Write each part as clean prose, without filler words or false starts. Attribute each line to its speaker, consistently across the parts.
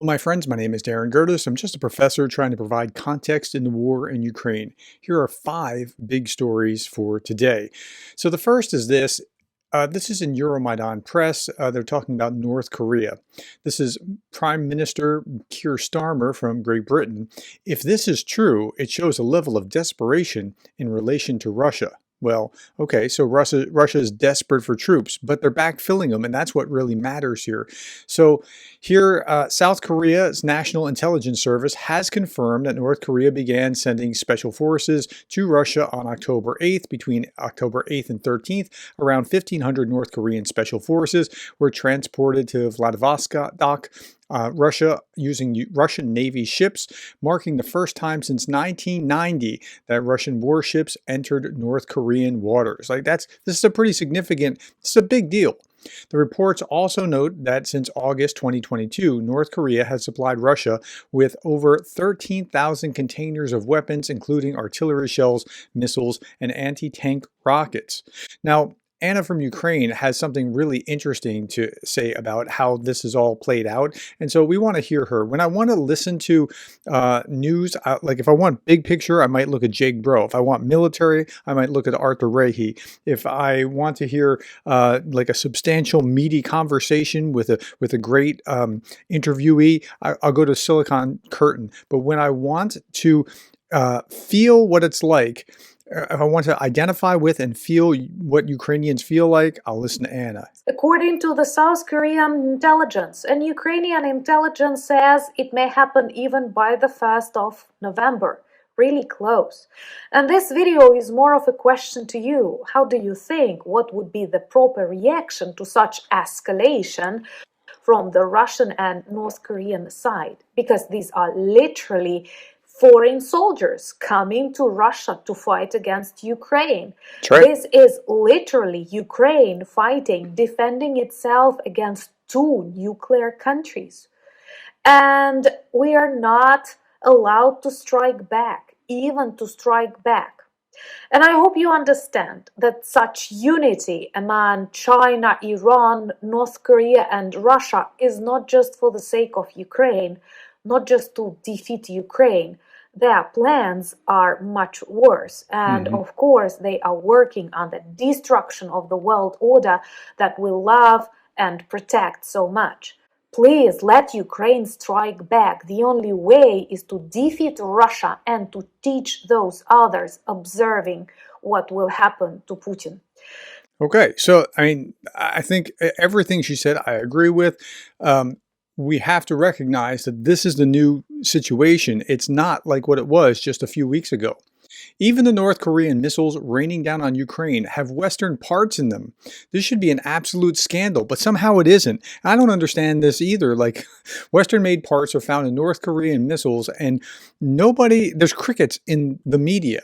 Speaker 1: Well, my friends, my name is Gerdes. I'm just a professor trying to provide context in the war in Ukraine. Here are 5 big stories for today. So the first is this. This is in Euromaidan Press. They're talking about North Korea. This is Prime Minister Keir Starmer from Great Britain. If this is true, it shows a level of desperation in relation to Russia. Well, okay, so Russia is desperate for troops, but they're backfilling them, and that's what really matters here. So here, South Korea's National Intelligence Service has confirmed that North Korea began sending special forces to Russia on October 8th. Between October 8th and 13th, around 1,500 North Korean special forces were transported to Vladivostok, Russia, using Russian Navy ships, marking the first time since 1990 that Russian warships entered North Korean waters. This is a pretty significant, this is a big deal. The reports also note that since August 2022, North Korea has supplied Russia with over 13,000 containers of weapons, including artillery shells, missiles, and anti-tank rockets. Now, Anna from Ukraine has something really interesting to say about how this is all played out. And so we want to hear her. When I want to listen to news, like if I want big picture, I might look at Jake Bro. If I want military, I might look at Arthur Rahe. If I want to hear like a substantial, meaty conversation with a great interviewee, I'll go to Silicon Curtain. But when I want to feel what it's like, if I want to identify with and feel what Ukrainians feel like, I'll listen to Anna.
Speaker 2: According to the South Korean intelligence, and Ukrainian intelligence says it may happen even by the 1st of November. Really close. And this video is more of a question to you. How do you think? What would be the proper reaction to such escalation from the Russian and North Korean side? Because these are literally foreign soldiers coming to Russia to fight against Ukraine.
Speaker 1: Right.
Speaker 2: This is literally Ukraine fighting, defending itself against 2 nuclear countries. And we are not allowed to strike back, even to strike back. And I hope you understand that such unity among China, Iran, North Korea, and Russia is not just for the sake of Ukraine, not just to defeat Ukraine. Their plans are much worse. And of course, they are working on the destruction of the world order that we love and protect so much. Please let Ukraine strike back. The only way is to defeat Russia and to teach those others observing what will happen to Putin.
Speaker 1: Okay, so I think everything she said I agree with. We have to recognize that this is the new situation. It's not like what it was just a few weeks ago. Even the North Korean missiles raining down on Ukraine have Western parts in them. This should be an absolute scandal, but somehow it isn't. I don't understand this either. Like, Western-made parts are found in North Korean missiles, and there's crickets in the media.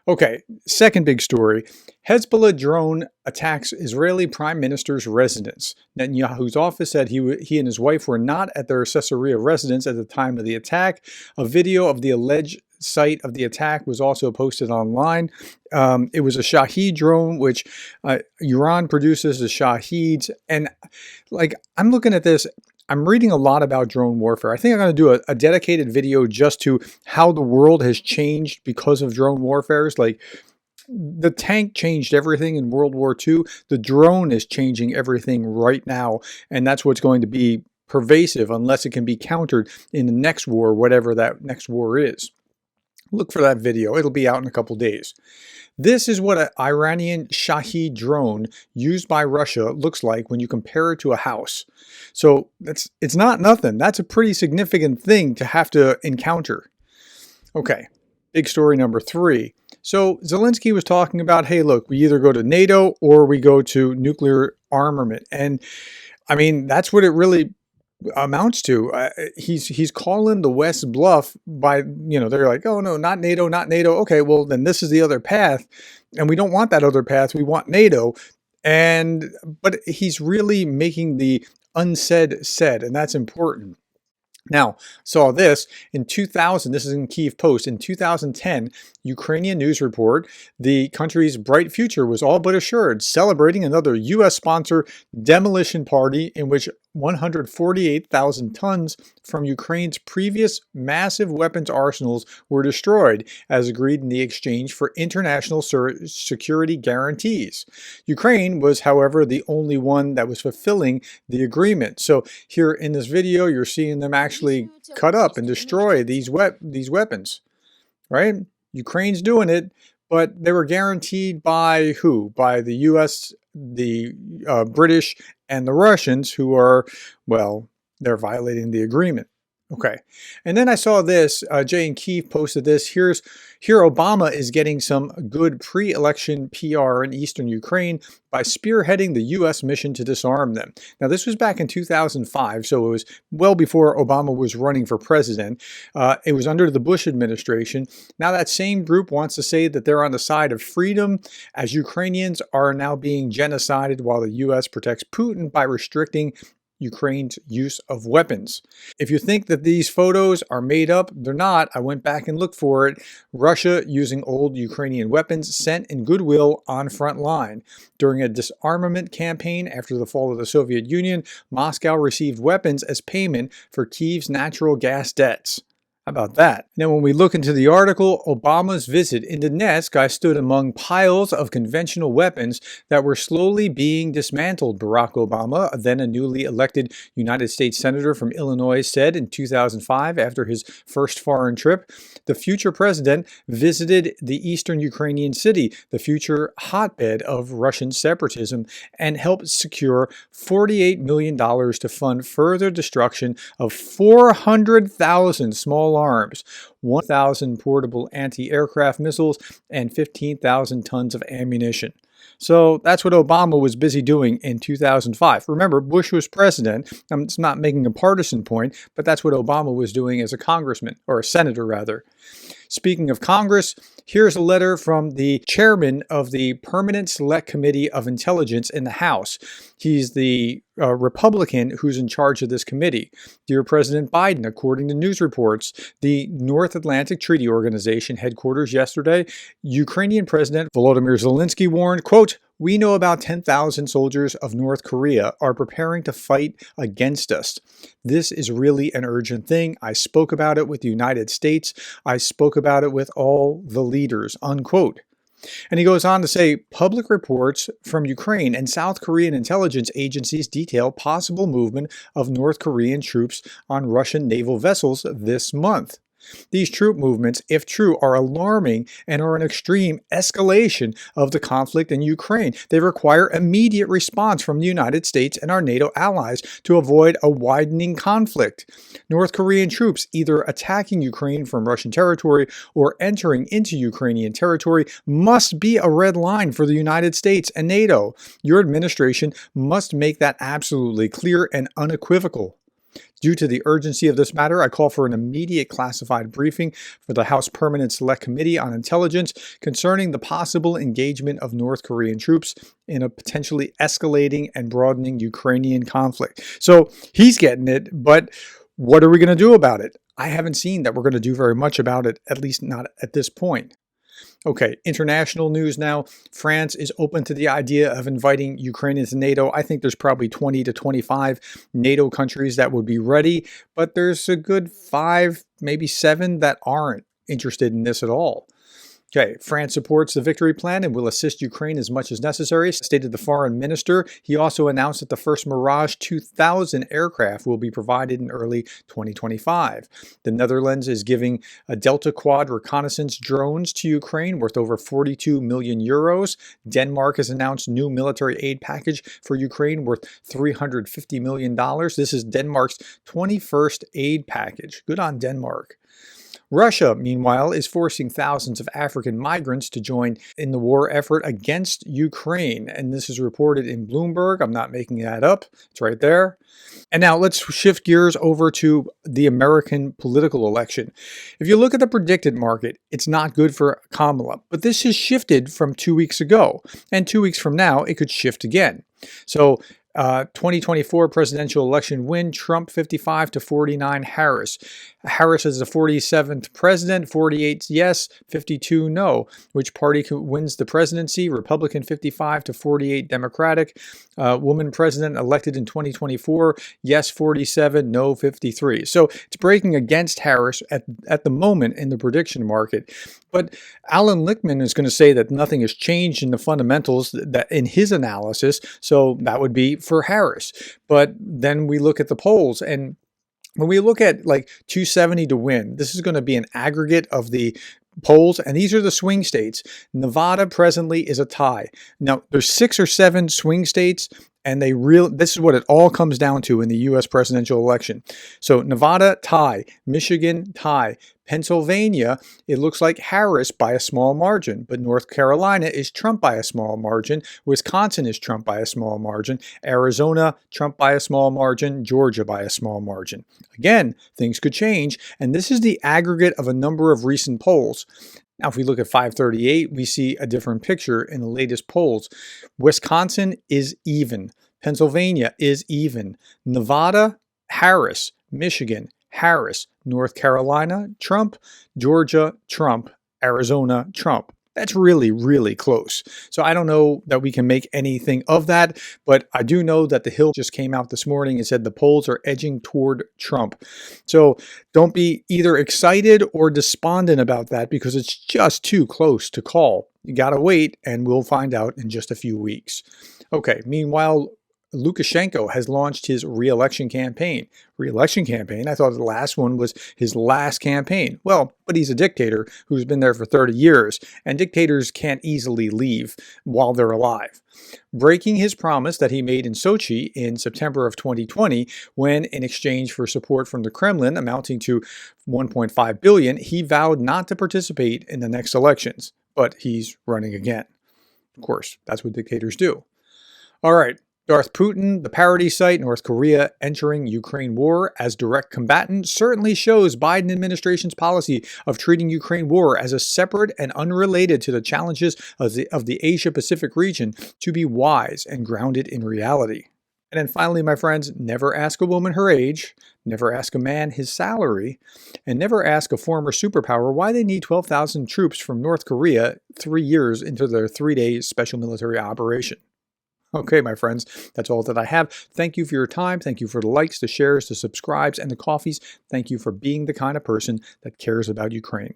Speaker 1: Okay, second big story. Hezbollah drone attacks Israeli Prime Minister's residence. Netanyahu's office said he and his wife were not at their Caesarea residence at the time of the attack. A video of the alleged site of the attack was also posted online. It was a Shahed drone, which Iran produces the Shaheeds. And I'm looking at this. I'm reading a lot about drone warfare. I think I'm going to do a dedicated video just to how the world has changed because of drone warfare. Like, the tank changed everything in World War II. The drone is changing everything right now, and that's what's going to be pervasive unless it can be countered in the next war, whatever that next war is. Look for that video. It'll be out in a couple days. This is what an Iranian Shahed drone used by Russia looks like when you compare it to a house. So it's not nothing. That's a pretty significant thing to have to encounter. Okay, big story number 3. So Zelensky was talking about, hey, look, we either go to NATO or we go to nuclear armament. And I mean, that's what it really amounts to. He's calling the West bluff by, they're like, oh no, not NATO, not NATO. Okay, well then this is the other path, and we don't want that other path. We want NATO. But he's really making the unsaid said, and that's important. Now, saw this in 2000, this is in Kyiv Post, in 2010, Ukrainian news report, the country's bright future was all but assured, celebrating another U.S.-sponsored demolition party in which 148,000 tons from Ukraine's previous massive weapons arsenals were destroyed, as agreed in the exchange for international security guarantees. Ukraine was, however, the only one that was fulfilling the agreement. So here in this video, you're seeing them actually cut up and destroy these weapons, right? Ukraine's doing it, but they were guaranteed by who? By the U.S., the British, and the Russians, who are, well, they're violating the agreement. Okay, and then I saw this, Jay and Keith posted this. Here Obama is getting some good pre-election PR in eastern Ukraine by spearheading the U.S. mission to disarm them. Now, this was back in 2005, so it was well before Obama was running for president. It was under the Bush administration. Now, that same group wants to say that they're on the side of freedom, as Ukrainians are now being genocided while the U.S. protects Putin by restricting Ukraine's use of weapons. If you think that these photos are made up, they're not. I went back and looked for it. Russia using old Ukrainian weapons sent in goodwill on front line. During a disarmament campaign after the fall of the Soviet Union, Moscow received weapons as payment for Kyiv's natural gas debts. How about that? Now, when we look into the article, Obama's visit in Donetsk stood among piles of conventional weapons that were slowly being dismantled, Barack Obama, then a newly elected United States Senator from Illinois, said in 2005 after his first foreign trip. The future president visited the eastern Ukrainian city, the future hotbed of Russian separatism, and helped secure $48 million to fund further destruction of 400,000 small arms, 1,000 portable anti-aircraft missiles, and 15,000 tons of ammunition. So that's what Obama was busy doing in 2005. Remember, Bush was president. It's not making a partisan point, but that's what Obama was doing as a congressman, or a senator rather. Speaking of Congress, here's a letter from the chairman of the Permanent Select Committee of Intelligence in the House. He's the Republican who's in charge of this committee. Dear President Biden, according to news reports, the North Atlantic Treaty Organization headquarters yesterday, Ukrainian President Volodymyr Zelensky warned, quote, "We know about 10,000 soldiers of North Korea are preparing to fight against us. This is really an urgent thing. I spoke about it with the United States. I spoke about it with all the leaders," unquote. And he goes on to say, public reports from Ukraine and South Korean intelligence agencies detail possible movement of North Korean troops on Russian naval vessels this month. These troop movements, if true, are alarming and are an extreme escalation of the conflict in Ukraine. They require immediate response from the United States and our NATO allies to avoid a widening conflict. North Korean troops either attacking Ukraine from Russian territory or entering into Ukrainian territory must be a red line for the United States and NATO. Your administration must make that absolutely clear and unequivocal. Due to the urgency of this matter, I call for an immediate classified briefing for the House Permanent Select Committee on Intelligence concerning the possible engagement of North Korean troops in a potentially escalating and broadening Ukrainian conflict. So he's getting it, but what are we going to do about it? I haven't seen that we're going to do very much about it, at least not at this point. Okay, international news now. France is open to the idea of inviting Ukraine into NATO. I think there's probably 20 to 25 NATO countries that would be ready, but there's a good 5, maybe 7 that aren't interested in this at all. Okay, France supports the victory plan and will assist Ukraine as much as necessary, stated the foreign minister. He also announced that the first Mirage 2000 aircraft will be provided in early 2025. The Netherlands is giving a Delta Quad reconnaissance drones to Ukraine worth over 42 million euros. Denmark has announced new military aid package for Ukraine worth $350 million. This is Denmark's 21st aid package. Good on Denmark. Russia, meanwhile, is forcing thousands of African migrants to join in the war effort against Ukraine. And this is reported in Bloomberg. I'm not making that up. It's right there. And now let's shift gears over to the American political election. If you look at the predicted market, it's not good for Kamala. But this has shifted from 2 weeks ago. And 2 weeks from now, it could shift again. So 2024 presidential election win, Trump 55 to 49 Harris. Harris is the 47th president, 48 yes, 52 no. Which party wins the presidency? Republican 55 to 48 Democratic. Woman president elected in 2024, yes 47, no 53. So it's breaking against Harris at the moment in the prediction market. But Alan Lichtman is going to say that nothing has changed in the fundamentals that in his analysis, so that would be for Harris. But then we look at the polls, and when we look at like 270 to win, this is going to be an aggregate of the polls, and these are the swing states. Nevada presently is a tie. Now, there's 6 or 7 swing states, and this is what it all comes down to in the U.S. presidential election. So Nevada, tie. Michigan, tie. Pennsylvania, it looks like Harris by a small margin, but North Carolina is Trump by a small margin. Wisconsin is Trump by a small margin. Arizona, Trump by a small margin. Georgia by a small margin. Again, things could change, and this is the aggregate of a number of recent polls. Now, if we look at 538, we see a different picture in the latest polls. Wisconsin is even. Pennsylvania is even. Nevada, Harris. Michigan, Harris. North Carolina, Trump. Georgia, Trump. Arizona, Trump. That's really, really close. So I don't know that we can make anything of that, but I do know that The Hill just came out this morning and said the polls are edging toward Trump. So don't be either excited or despondent about that, because it's just too close to call. You got to wait, and we'll find out in just a few weeks. Okay, meanwhile, Lukashenko has launched his re-election campaign. Re-election campaign? I thought the last one was his last campaign. Well, but he's a dictator who's been there for 30 years, and dictators can't easily leave while they're alive. Breaking his promise that he made in Sochi in September of 2020, when in exchange for support from the Kremlin amounting to $1.5 billion, he vowed not to participate in the next elections. But he's running again. Of course, that's what dictators do. All right. Darth Putin, the parody site, North Korea entering Ukraine war as direct combatant, certainly shows Biden administration's policy of treating Ukraine war as a separate and unrelated to the challenges of the Asia-Pacific region to be wise and grounded in reality. And then finally, my friends, never ask a woman her age, never ask a man his salary, and never ask a former superpower why they need 12,000 troops from North Korea 3 years into their 3-day special military operation. Okay, my friends, that's all that I have. Thank you for your time. Thank you for the likes, the shares, the subscribes, and the coffees. Thank you for being the kind of person that cares about Ukraine.